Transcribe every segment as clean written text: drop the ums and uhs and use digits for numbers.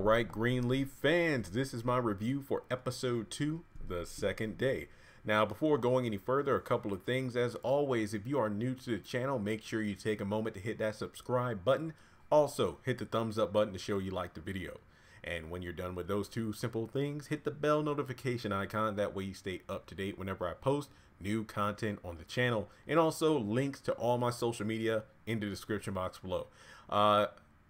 Alright, Greenleaf fans, this is my review for episode 2, the second day. Now, before going any further, a couple of things. As always, if you are new to the channel, make sure you take a moment to hit that subscribe button. Also, hit the thumbs up button to show you like the video. And when you're done with those two simple things, hit the bell notification icon. That way you stay up to date whenever I post new content on the channel. And also links to all my social media in the description box below.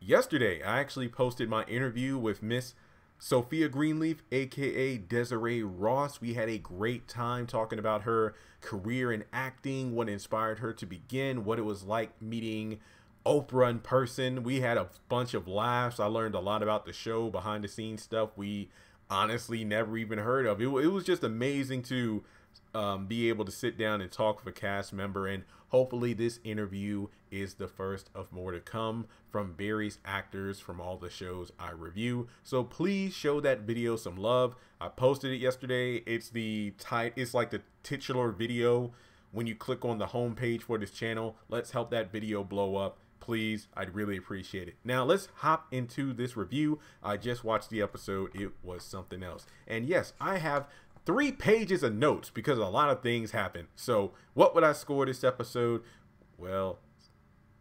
Yesterday, I actually posted my interview with Miss Sophia Greenleaf, aka Desiree Ross. We had a great time talking about her career in acting, what inspired her to begin, what it was like meeting Oprah in person. We had a bunch of laughs. I learned a lot about the show, behind the scenes stuff we honestly never even heard of. It was just amazing to be able to sit down and talk with a cast member, and hopefully this interview is the first of more to come from various actors from all the shows I review. So please show that video some love. I posted it yesterday. It's like the titular video when you click on the home page for this channel. Let's help that video blow up. Please, I'd really appreciate it. Now let's hop into this review. I just watched the episode. It was something else. And yes, I have 3 pages of notes because a lot of things happen. So what would I score this episode? Well,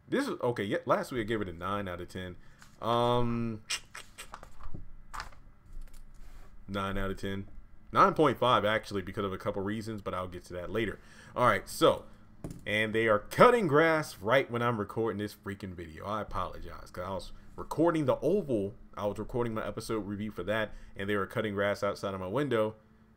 this is okay. Yeah, last week I gave it a 9 out of 10. 9 out of 10. 9.5 actually, because of a couple reasons, but I'll get to that later. All right, so, and they are cutting grass right when I'm recording this freaking video. I apologize because I was recording the Oval. I was recording my episode review for that, and they were cutting grass outside of my window.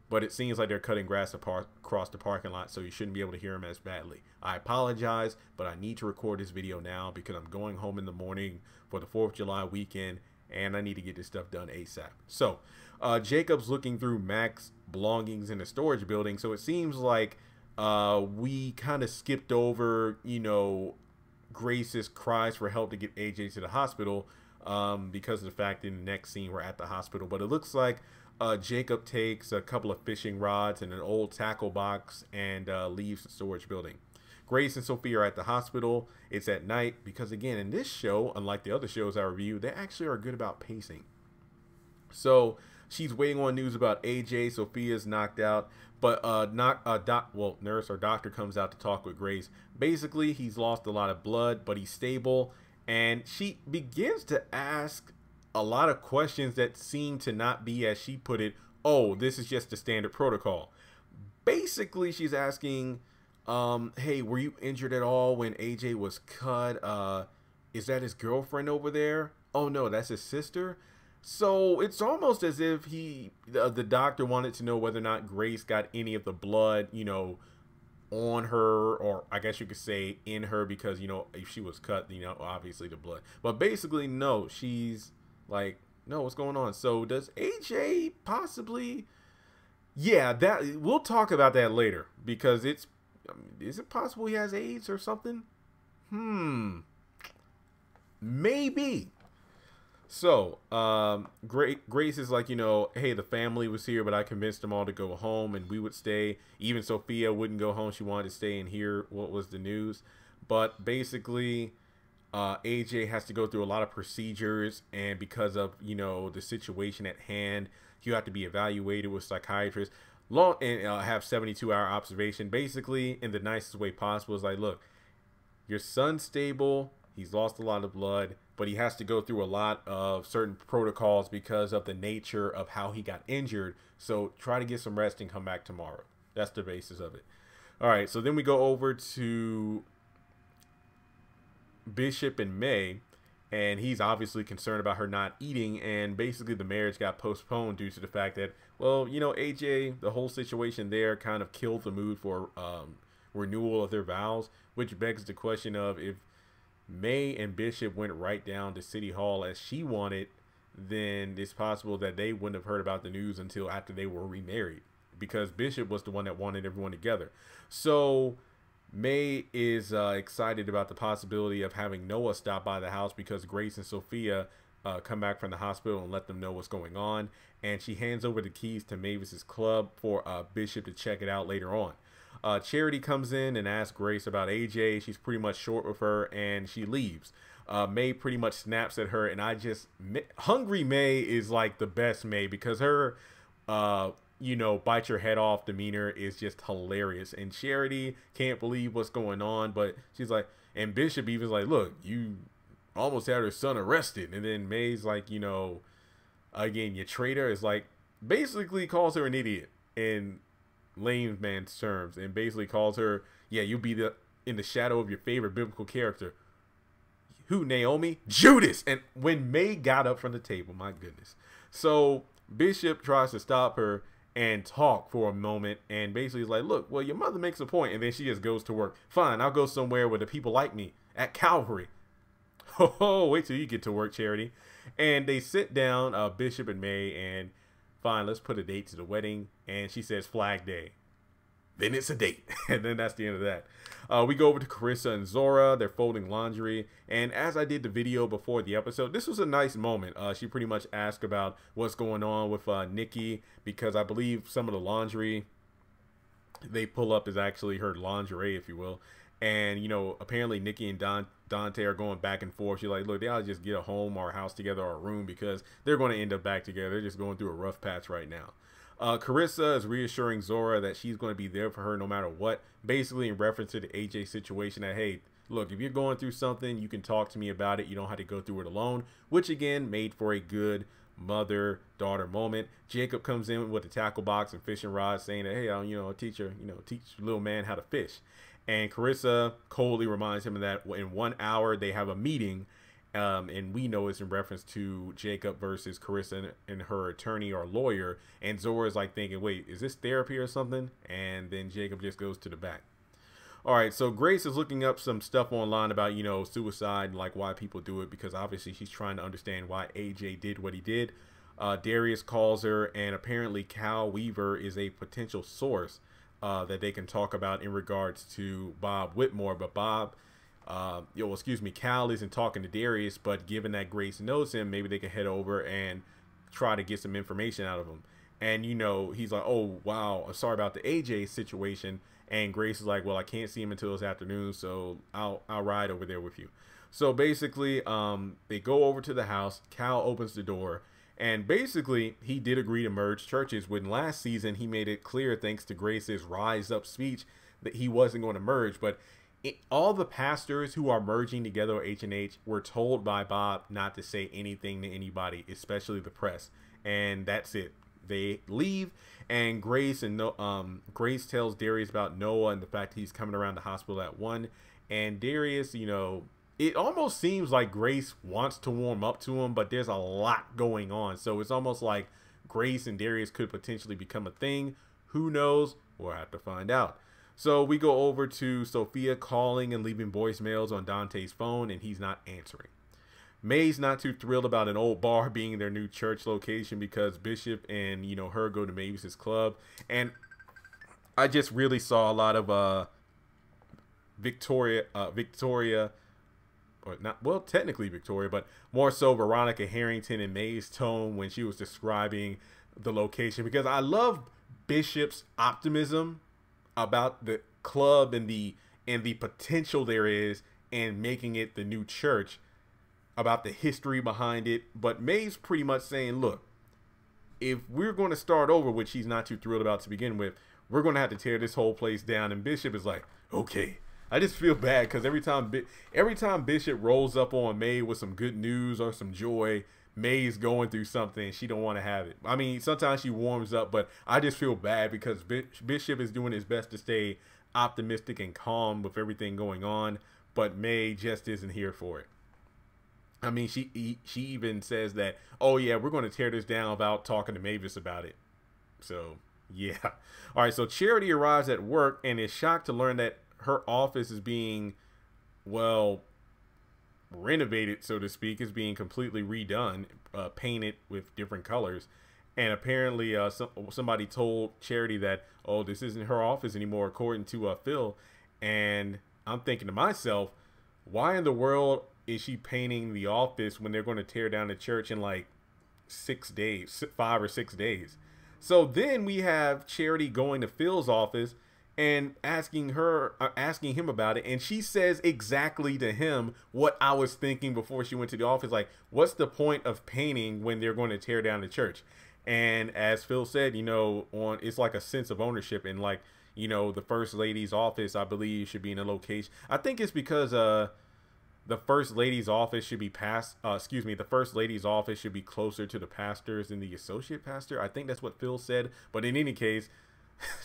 But it seems like they're cutting grass across the parking lot, so you shouldn't be able to hear them as badly. I apologize, but I need to record this video now because I'm going home in the morning for the 4th of July weekend, and I need to get this stuff done ASAP. So, Jacob's looking through Mac's belongings in the storage building, so it seems like we kind of skipped over, you know, Grace's cries for help to get AJ to the hospital because of the fact in the next scene we're at the hospital. But it looks like Jacob takes a couple of fishing rods and an old tackle box and leaves the storage building. Grace and Sophia are at the hospital. It's at night because, again, in this show, unlike the other shows I review, they actually are good about pacing. So she's waiting on news about AJ. Sophia's knocked out, but nurse or doctor comes out to talk with Grace. Basically, he's lost a lot of blood, but he's stable, and she begins to ask a lot of questions that seem to not be, as she put it, oh, this is just the standard protocol. Basically, she's asking, hey, were you injured at all when AJ was cut? Is that his girlfriend over there? Oh, no, that's his sister. So it's almost as if the doctor wanted to know whether or not Grace got any of the blood, you know, on her, or I guess you could say in her, because, you know, if she was cut, you know, obviously the blood. But basically, no, she's like, no, what's going on? So does AJ possibly? Yeah, that we'll talk about that later, because it's, is it possible he has AIDS or something? Maybe. So Grace is like, you know, hey, the family was here, but I convinced them all to go home and we would stay. Even Sophia wouldn't go home. She wanted to stay and hear what was the news. But basically, AJ has to go through a lot of procedures, and because of, you know, the situation at hand, you have to be evaluated with psychiatrists and have 72-hour observation. Basically, in the nicest way possible, is like, look, your son's stable, he's lost a lot of blood, but he has to go through a lot of certain protocols because of the nature of how he got injured. So try to get some rest and come back tomorrow. That's the basis of it. All right, so then we go over to Bishop and Mae, and he's obviously concerned about her not eating, and basically the marriage got postponed due to the fact that, well, you know, AJ, the whole situation there kind of killed the mood for renewal of their vows, which begs the question of, if Mae and Bishop went right down to City Hall as she wanted, then it's possible that they wouldn't have heard about the news until after they were remarried, because Bishop was the one that wanted everyone together. So Mae is excited about the possibility of having Noah stop by the house because Grace and Sophia come back from the hospital and let them know what's going on. And she hands over the keys to Mavis's club for Bishop to check it out later on. Charity comes in and asks Grace about AJ. She's pretty much short with her, and she leaves. Mae pretty much snaps at her, and Hungry Mae is like the best Mae because her, you know, bite your head off demeanor is just hilarious. And Charity can't believe what's going on, but she's like, and Bishop even's like, look, you almost had her son arrested. And then Mae's like, you know, again, your traitor is like, basically calls her an idiot in layman's terms, and basically calls her, yeah, you'll be in the shadow of your favorite biblical character. Who, Naomi? Judas. And when Mae got up from the table, my goodness. So Bishop tries to stop her and talk for a moment, and basically is like, look, well, your mother makes a point, and then she just goes to work. Fine, I'll go somewhere where the people like me, at Calvary. Oh, wait till you get to work, Charity. And they sit down, Bishop and Mae, and fine, let's put a date to the wedding. And she says Flag Day. Then it's a date. And then that's the end of that. We go over to Carissa and Zora. They're folding laundry. And as I did the video before the episode, this was a nice moment. She pretty much asked about what's going on with Nikki, because I believe some of the laundry they pull up is actually her lingerie, if you will. And, you know, apparently Nikki and Dante are going back and forth. She's like, look, they ought to just get a home or a house together or a room, because they're going to end up back together. They're just going through a rough patch right now. Carissa is reassuring Zora that she's going to be there for her no matter what, basically in reference to the AJ situation, that, hey, look, if you're going through something, you can talk to me about it. You don't have to go through it alone, which again made for a good mother-daughter moment. Jacob comes in with a tackle box and fishing rod, saying that, hey, you know, teach little man how to fish. And Carissa coldly reminds him that in 1 hour they have a meeting, and we know it's in reference to Jacob versus Carissa and her attorney or lawyer. And Zora is like thinking, wait, is this therapy or something? And then Jacob just goes to the back. All right, so Grace is looking up some stuff online about, you know, suicide and like why people do it, because obviously she's trying to understand why AJ did what he did. Darius calls her, and apparently Cal Weaver is a potential source that they can talk about in regards to Bob Whitmore. But Cal isn't talking to Darius, but given that Grace knows him, maybe they can head over and try to get some information out of him. And, you know, he's like, oh, wow, sorry about the AJ situation. And Grace is like, well, I can't see him until this afternoon, so I'll ride over there with you. So basically, they go over to the house. Cal opens the door. And basically, he did agree to merge churches, when last season he made it clear, thanks to Grace's rise up speech, that he wasn't going to merge. But all the pastors who are merging together with H&H were told by Bob not to say anything to anybody, especially the press. And that's it. They leave, and Grace tells Darius about Noah and the fact that he's coming around the hospital at 1. And Darius, you know, it almost seems like Grace wants to warm up to him, but there's a lot going on. So it's almost like Grace and Darius could potentially become a thing. Who knows? We'll have to find out. So we go over to Sophia calling and leaving voicemails on Dante's phone, and he's not answering. Mae's not too thrilled about an old bar being their new church location, because Bishop and, you know, her go to Mavis's club. And I just really saw a lot of Victoria, or not, well, technically Victoria, but more so Veronica Harrington and Mae's tone when she was describing the location, because I love Bishop's optimism about the club and the potential there is in making it the new church, about the history behind it. But Mae's pretty much saying, look, if we're going to start over, which she's not too thrilled about to begin with, we're going to have to tear this whole place down. And Bishop is like, okay. I just feel bad, because every time Bishop rolls up on Mae with some good news or some joy, Mae's going through something and she don't want to have it. I mean, sometimes she warms up, but I just feel bad because Bishop is doing his best to stay optimistic and calm with everything going on, but Mae just isn't here for it. I mean, she even says that, oh yeah, we're going to tear this down without talking to Mavis about it. So yeah. All right, so Charity arrives at work and is shocked to learn that her office is being, well, renovated, so to speak. Is being completely redone, painted with different colors. And apparently somebody told Charity that, oh, this isn't her office anymore, according to Phil. And I'm thinking to myself, why in the world is she painting the office when they're going to tear down the church in like 6 days, 5 or 6 days? So then we have Charity going to Phil's office, and asking him about it, and she says exactly to him what I was thinking before she went to the office. Like, what's the point of painting when they're going to tear down the church? And as Phil said, it's like a sense of ownership, and like, the first lady's office, I believe, should be in a location. I think it's because the first lady's office should be the first lady's office should be closer to the pastors than the associate pastor. I think that's what Phil said. But in any case,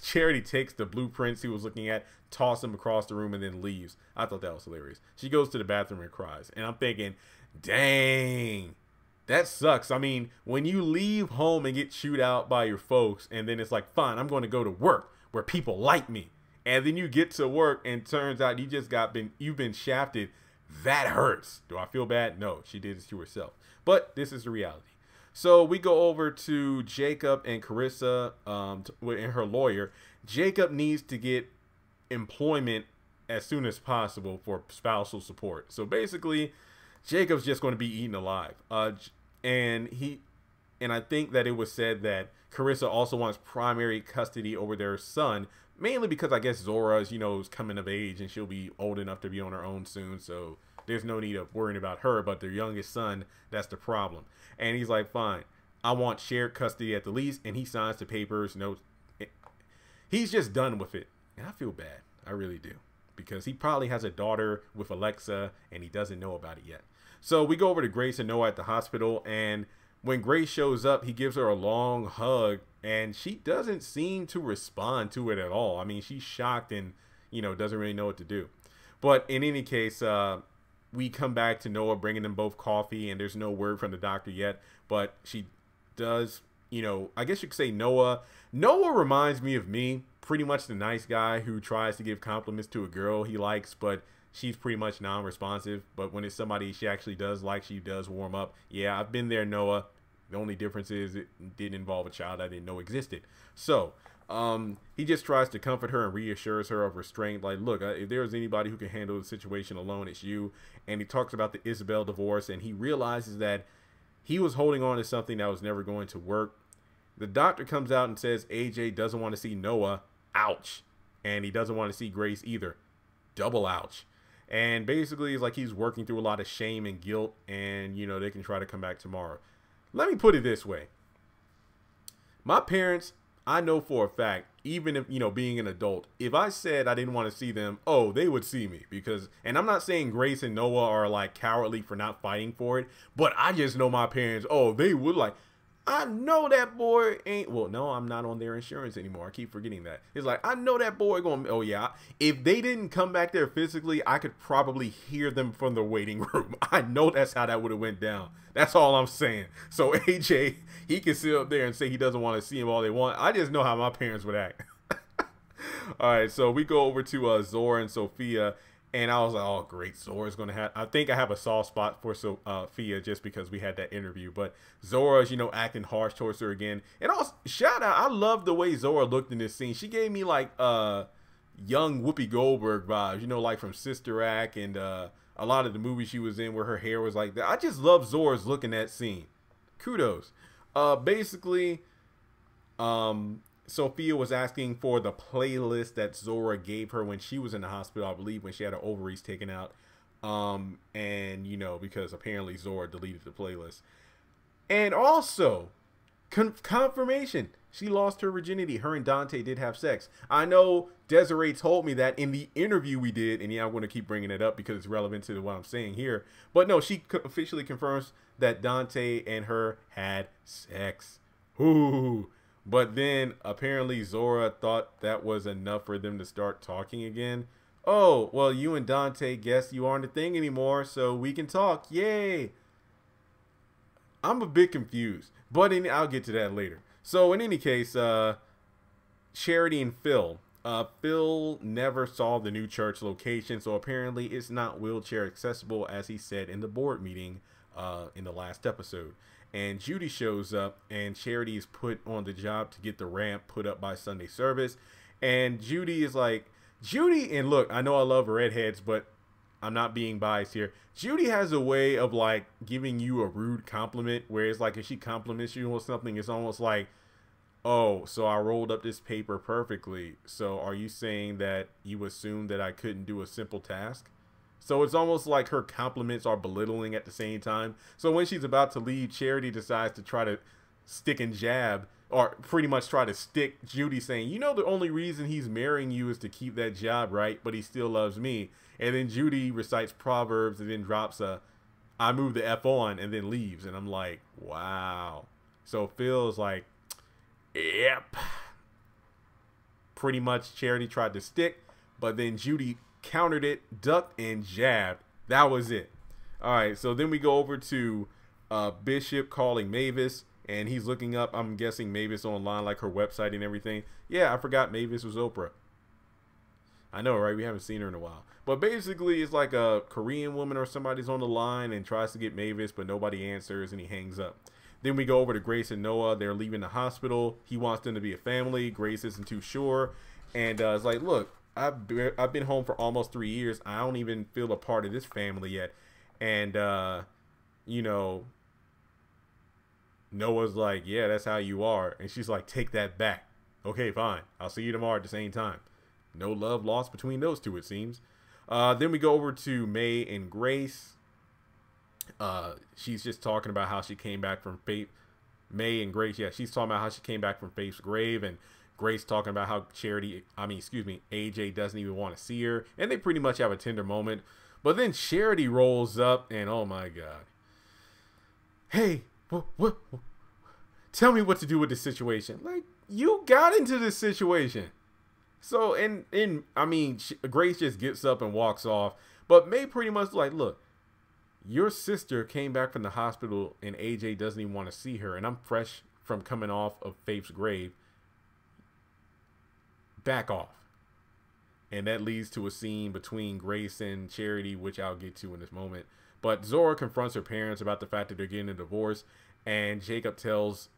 Charity takes the blueprints he was looking at, tosses them across the room, and then leaves. I thought that was hilarious. She goes to the bathroom and cries. And I'm thinking, dang, that sucks. I mean, when you leave home and get chewed out by your folks, and then it's like, fine, I'm going to go to work where people like me. And then you get to work and turns out you've been shafted. That hurts. Do I feel bad? No, she did this to herself. But this is the reality. So we go over to Jacob and Carissa and her lawyer. Jacob needs to get employment as soon as possible for spousal support. So basically, Jacob's just going to be eaten alive. And I think that it was said that Carissa also wants primary custody over their son, mainly because I guess Zora is coming of age and she'll be old enough to be on her own soon. So there's no need of worrying about her, but their youngest son, that's the problem. And he's like, fine, I want shared custody at the least. And he signs the papers. He's just done with it. And I feel bad. I really do. Because he probably has a daughter with Alexa and he doesn't know about it yet. So we go over to Grace and Noah at the hospital. And when Grace shows up, he gives her a long hug. And she doesn't seem to respond to it at all. I mean, she's shocked and, doesn't really know what to do. But in any case, we come back to Noah bringing them both coffee, and there's no word from the doctor yet, but she does, I guess you could say Noah reminds me of me, pretty much the nice guy who tries to give compliments to a girl he likes, but she's pretty much non-responsive. But when it's somebody she actually does like, she does warm up. Yeah, I've been there, Noah. The only difference is it didn't involve a child I didn't know existed. So he just tries to comfort her and reassures her of restraint. Like, look, if there's anybody who can handle the situation alone, it's you. And he talks about the Isabel divorce, and he realizes that he was holding on to something that was never going to work. The doctor comes out and says AJ doesn't want to see Noah. Ouch. And he doesn't want to see Grace either. Double ouch. And basically, it's like he's working through a lot of shame and guilt, and, they can try to come back tomorrow. Let me put it this way. My parents, I know for a fact, even if, being an adult, if I said I didn't want to see them, they would see me. And I'm not saying Grace and Noah are like cowardly for not fighting for it, but I just know my parents, they would like, I know that boy ain't, well, no, I'm not on their insurance anymore. I keep forgetting that. It's like, I know that boy if they didn't come back there physically, I could probably hear them from the waiting room. I know that's how that would have went down. That's all I'm saying. So AJ, he can sit up there and say he doesn't want to see him all they want. I just know how my parents would act. All right, so we go over to Zora and Sophia. And I was like, oh, great. Zora's going to have, I think I have a soft spot for Sophia just because we had that interview. But Zora's, acting harsh towards her again. And also, shout out, I love the way Zora looked in this scene. She gave me like young Whoopi Goldberg vibes, like from Sister Act and a lot of the movies she was in where her hair was like that. I just love Zora's look in that scene. Kudos. Basically, Sophia was asking for the playlist that Zora gave her when she was in the hospital, I believe, when she had her ovaries taken out. And, because apparently Zora deleted the playlist. And also, confirmation, she lost her virginity. Her and Dante did have sex. I know Desiree told me that in the interview we did, and I'm going to keep bringing it up because it's relevant to what I'm saying here. But no, she officially confirms that Dante and her had sex. Ooh. But then apparently Zora thought that was enough for them to start talking again. Oh, well, you and Dante guess you aren't a thing anymore, so we can talk. Yay. I'm a bit confused, but I'll get to that later. So in any case, Charity and Phil. Phil never saw the new church location, so apparently it's not wheelchair accessible, as he said in the board meeting in the last episode. And Judi shows up, and Charity is put on the job to get the ramp put up by Sunday service. And Judi is like, and look, I know I love redheads, but I'm not being biased here. Judi has a way of like giving you a rude compliment, where it's like if she compliments you on something, it's almost like, Oh, so I rolled up this paper perfectly. So are you saying that you assumed that I couldn't do a simple task? So it's almost like her compliments are belittling at the same time. So when she's about to leave, Charity decides to try to stick and jab, or pretty much try to stick Judi, saying, you know, the only reason he's marrying you is to keep that job, right? But he still loves me. And then Judi recites Proverbs and then drops a, I move the F on, and then leaves. And I'm like, wow. So Phil's like, yep. Pretty much Charity tried to stick, but then Judi countered it, ducked, and jabbed. That was it. All right, so then we go over to Bishop calling Mavis, and he's looking up, I'm guessing, Mavis online, like her website and everything. Yeah, I forgot Mavis was Oprah. I know, right? We haven't seen her in a while. But basically, it's like a Korean woman or somebody's on the line and tries to get Mavis, but nobody answers, and he hangs up. Then we go over to Grace and Noah. They're leaving the hospital. He wants them to be a family. Grace isn't too sure. And it's like, look, I've been home for almost 3 years. I don't even feel a part of this family yet. And, you know, Noah's like, yeah, that's how you are. And she's like, take that back. Okay, fine. I'll see you tomorrow at the same time. No love lost between those two, it seems. Then we go over to Mae and Grace. She's just talking about how she came back from Faith. Mae and Grace, yeah, she's talking about how she came back from Faith's grave, and Grace talking about how AJ doesn't even want to see her, and they pretty much have a tender moment. But then Charity rolls up, and oh my god, hey, what? Tell me what to do with this situation. Like, you got into this situation. So, Grace just gets up and walks off, but Mae pretty much like, look, your sister came back from the hospital and AJ doesn't even want to see her, and I'm fresh from coming off of Faith's grave. Back off. And that leads to a scene between Grace and Charity, which I'll get to in this moment. But Zora confronts her parents about the fact that they're getting a divorce, and Jacob wants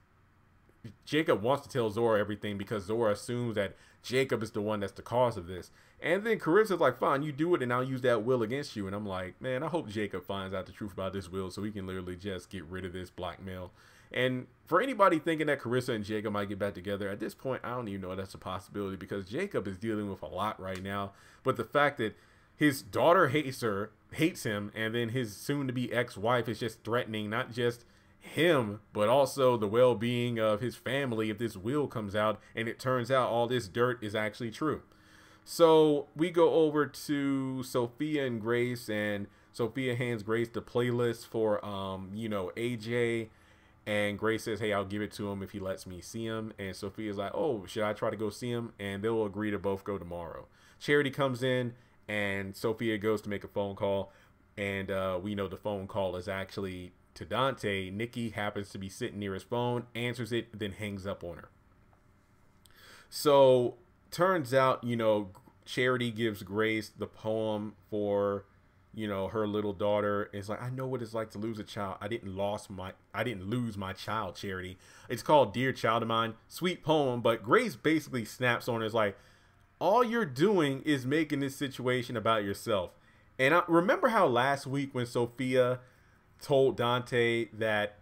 to tell Zora everything because Zora assumes that Jacob is the one that's the cause of this. And then Carissa's like, fine, you do it and I'll use that will against you. And I'm like, man, I hope Jacob finds out the truth about this will so he can literally just get rid of this blackmail. And for anybody thinking that Carissa and Jacob might get back together, at this point, I don't even know if that's a possibility because Jacob is dealing with a lot right now. But the fact that his daughter hates him, and then his soon-to-be ex-wife is just threatening not just him, but also the well-being of his family if this will comes out, and it turns out all this dirt is actually true. So we go over to Sophia and Grace, and Sophia hands Grace the playlist for, AJ, and Grace says, hey, I'll give it to him if he lets me see him. And Sophia's like, oh, should I try to go see him? And they'll agree to both go tomorrow. Charity comes in, and Sophia goes to make a phone call, and we know the phone call is actually to Dante. Nikki happens to be sitting near his phone, answers it, then hangs up on her. So turns out, Charity gives Grace the poem for, her little daughter. It's like, I know what it's like to lose a child. I didn't lose my child, Charity. It's called Dear Child of Mine. Sweet poem, but Grace basically snaps on it. It's like, all you're doing is making this situation about yourself. And I remember how last week when Sophia told Dante that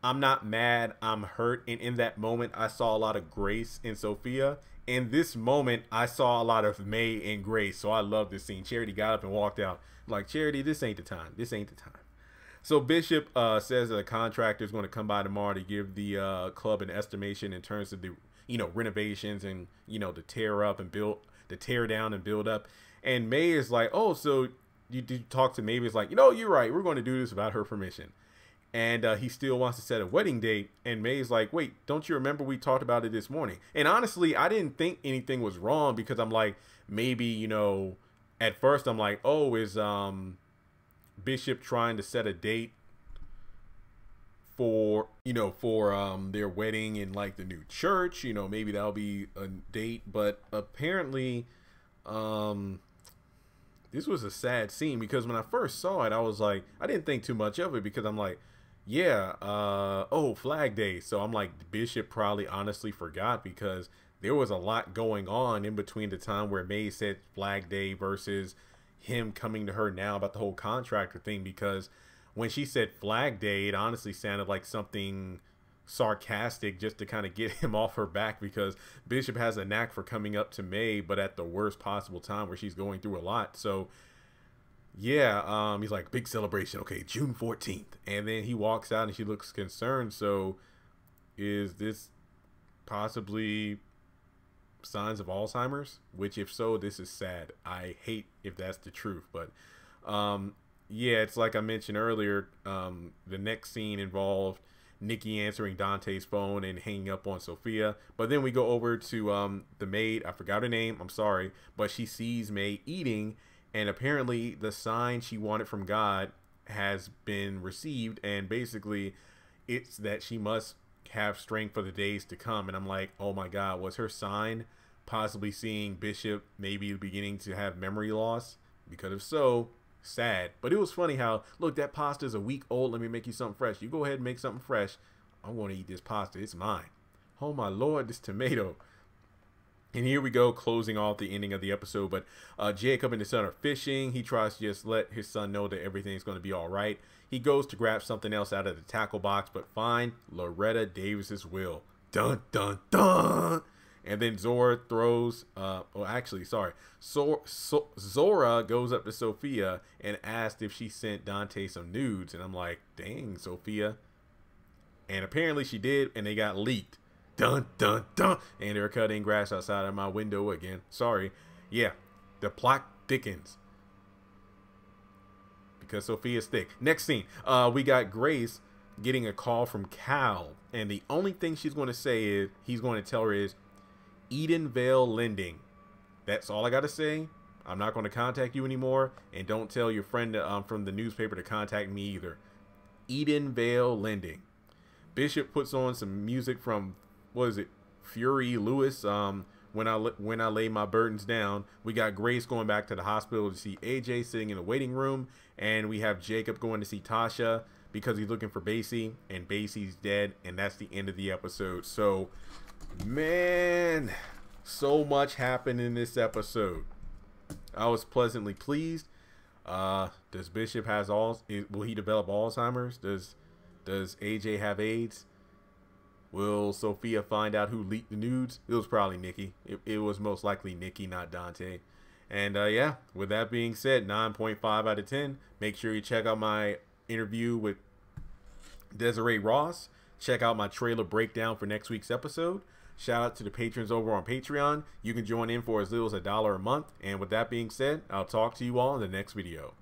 I'm not mad, I'm hurt, and in that moment I saw a lot of Grace in Sophia. In this moment I saw a lot of Mae and Grace, so I love this scene. Charity got up and walked out. I'm like, Charity, this ain't the time. This ain't the time. So Bishop says that a contractor is going to come by tomorrow to give the club an estimation in terms of the renovations and to tear down and build up. And Mae is like, oh, so you talk to Mavis like, you're right, we're going to do this without her permission. And he still wants to set a wedding date. And Mae's like, wait, don't you remember we talked about it this morning? And honestly, I didn't think anything was wrong because I'm like, maybe, at first I'm like, oh, is Bishop trying to set a date for their wedding in like the new church? Maybe that'll be a date. But apparently this was a sad scene because when I first saw it, I was like, I didn't think too much of it because I'm like, yeah, Flag Day. So I'm like, Bishop probably honestly forgot because there was a lot going on in between the time where Mae said Flag Day versus him coming to her now about the whole contractor thing. Because when she said Flag Day, it honestly sounded like something sarcastic just to kind of get him off her back, because Bishop has a knack for coming up to Mae, but at the worst possible time where she's going through a lot. So yeah, he's like, big celebration. Okay, June 14th. And then he walks out and she looks concerned. So is this possibly signs of Alzheimer's? Which, if so, this is sad. I hate if that's the truth. But yeah, it's like I mentioned earlier, the next scene involved Nikki answering Dante's phone and hanging up on Sophia. But then we go over to the maid. I forgot her name. I'm sorry. But she sees Mae eating, and apparently the sign she wanted from God has been received. And basically it's that she must have strength for the days to come. And I'm like, oh my God, was her sign possibly seeing Bishop maybe beginning to have memory loss? Because if so, sad. But it was funny how, look, that pasta is a week old. Let me make you something fresh. You go ahead and make something fresh. I want to eat this pasta. It's mine. Oh my Lord, this tomato. And here we go, closing off the ending of the episode. But Jacob and his son are fishing. He tries to just let his son know that everything's going to be all right. He goes to grab something else out of the tackle box, but find Loretta Davis's will. Dun, dun, dun. And then Zora throws, Zora goes up to Sophia and asked if she sent Dante some nudes. And I'm like, dang, Sophia. And apparently she did, and they got leaked. Dun, dun, dun. And they're cutting grass outside of my window again. Sorry. Yeah, the plot thickens because Sophia's thick. Next scene, we got Grace getting a call from Cal. And the only thing she's going to say is, he's going to tell her is, Edenvale Lending. That's all I got to say. I'm not going to contact you anymore. And don't tell your friend from the newspaper to contact me either. Edenvale Lending. Bishop puts on some music from, what is it, Fury Lewis, when I lay my burdens down. We got Grace going back to the hospital to see AJ sitting in the waiting room. And we have Jacob going to see Tasha because he's looking for Basie. And Basie's dead. And that's the end of the episode. So, man, so much happened in this episode. I was pleasantly pleased. Does Bishop will he develop Alzheimer's? Does AJ have AIDS? Will Sophia find out who leaked the nudes? It was probably Nikki. It was most likely Nikki, not Dante. And yeah, with that being said, 9.5 out of 10. Make sure you check out my interview with Desiree Ross. Check out my trailer breakdown for next week's episode. Shout out to the patrons over on Patreon. You can join in for as little as $1 a month. And with that being said, I'll talk to you all in the next video.